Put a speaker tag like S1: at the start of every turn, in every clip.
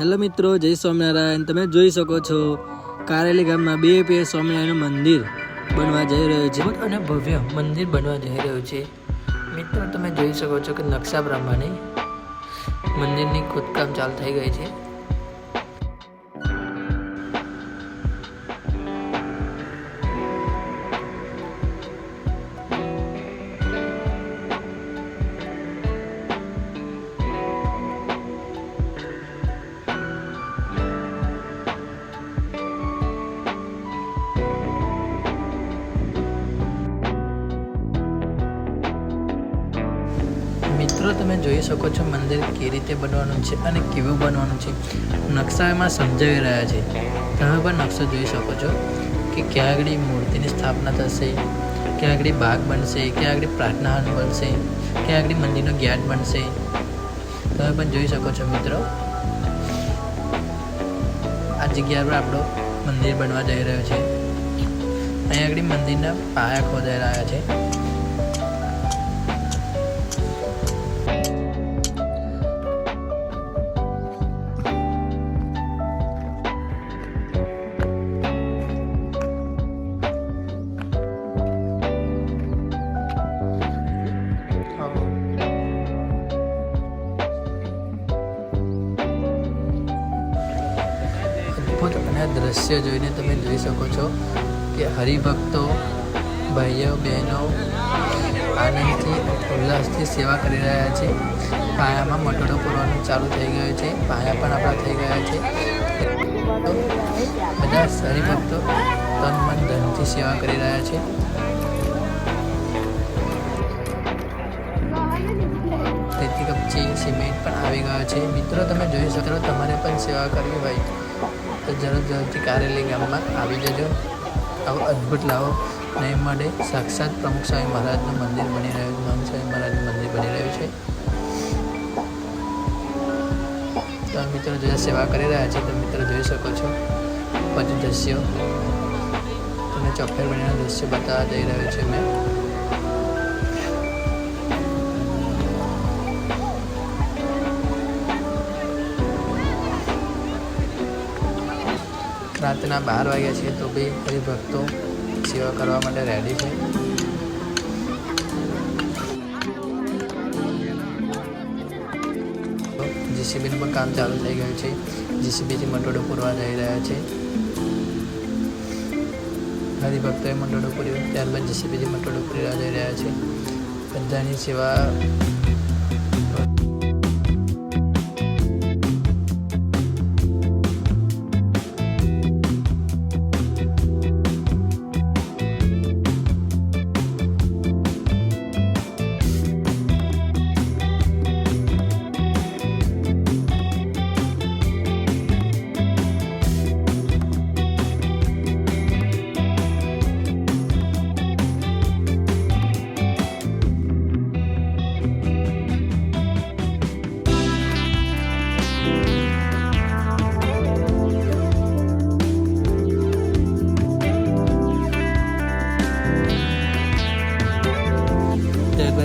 S1: Hello મિત્રો, જય સ્વામિનારાયણ। તમે જોઈ શકો છો કારેલી ગામમાં BAPS સ્વામિનારાયણનું મંદિર બનવા જઈ રહ્યું છે
S2: અને ભવ્ય મંદિર બનવા જઈ રહ્યું છે। મિત્રો તમે જોઈ શકો છો કે નકશા પ્રમાણે મંદિરની ખોદકામ ચાલુ થઈ ગઈ છે। મિત્રો તમે જોઈ શકો છો મંદિર કેવી રીતે બનવાનું છે અને કેવું બનવાનું છે નકશામાં સમજાવી રહ્યા છે। તમે પણ નકશો જોઈ શકો છો કે ક્યાં આગળ મૂર્તિની સ્થાપના થશે, ક્યાં આગળ બાગ બનશે, ક્યાં આગળ પ્રાર્થના હાલ બનશે, ક્યાં આગળ મંદિરનો ગેટ બનશે। તમે પણ જોઈ શકો છો મિત્રો, આ જગ્યા પર આપણો મંદિર બનવા જઈ રહ્યો છે। અહીંયા આગળ મંદિરના પાયા ખોદાઈ રહ્યા છે। અને દ્રશ્ય જોઈને તમે જોઈ શકો છો કે હરિભક્તો, ભાઈઓ બહેનો આનંદથી ઉલ્લાસથી સેવા કરી રહ્યા છે। પાયામાં મટોડો પૂરવાનું ચાલુ થઈ ગયું છે, પાયા પણ આપણા થઈ ગયા છે। બધા હરિભક્તો તન મન ધનથી સેવા કરી રહ્યા છે। તેથી કપચી સિમેન્ટ પણ આવી ગયો છે। મિત્રો તમે જોઈ શકો, તમારે પણ સેવા કરવી હોય તો જલ્દથી કારેલી ગામમાં આવી જજો। આવો અદ્ભુત લાવો નહીં મળે। સાક્ષાત પ્રમુખ સ્વામી મહારાજનું મંદિર બની રહ્યું છે, મહંત સ્વામી મહારાજનું મંદિર બની રહ્યું છે। તો મિત્રો જે સેવા કરી રહ્યા છે તો મિત્રો જોઈ શકો છો પછી દ્રશ્યો તમને ચોફેર બનીને દ્રશ્ય બતાવવા જઈ રહ્યો છે મેં। રાતના 12 વાગ્યા છે તો બી હરિભક્તો સેવા કરવા માટે રેડી છે। JCBનું પણ કામ ચાલુ થઈ ગયું છે। JCBથી મટોડો પૂરવા જઈ રહ્યા છે। હરિભક્તોએ મટોડો પૂર્યો, ત્યારબાદ JCBથી મટોડો પૂરવા જઈ રહ્યા છે। બધાની સેવા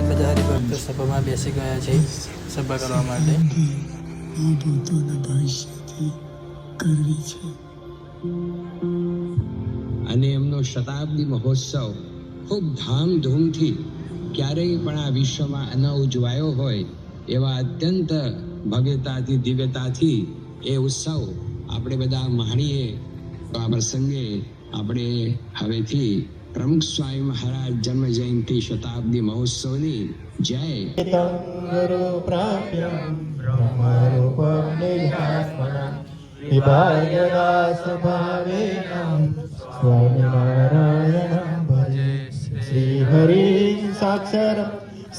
S2: બધા હરિભક્તો સભામાં બેસી ગયા છે સભા કરવા માટે।
S3: અને એમનો શતાબ્દી મહોત્સવ ખૂબ ધામધૂમથી ક્યારેય પણ આ વિશ્વમાં ન ઉજવાયો હોય એવા અત્યંત ભવ્યતાથી દિવ્યતાથી એ ઉત્સવ આપણે બધા માણીએ। તો આ પ્રસંગે આપણે હવેથી પ્રમુખ સ્વામી મહારાજ જન્મ જયંતિ શતાબ્દી મહોત્સવની જય
S4: શ્રી હરિ સાક્ષર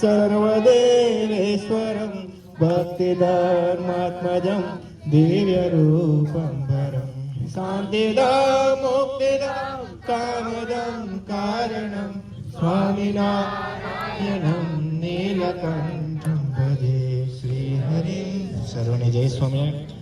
S4: સર્વદેવેશ્વરમ ભક્તિ ધર્માત્મજમ દિવ્ય રૂપમ ભરમ શાંતિદા મુક્તિદા કામદમ કારણમ સ્વામિનારાયણમ નીલકંઠમ ભજે। શ્રી હરિ સર્વને જય સ્વામિનારાયણ।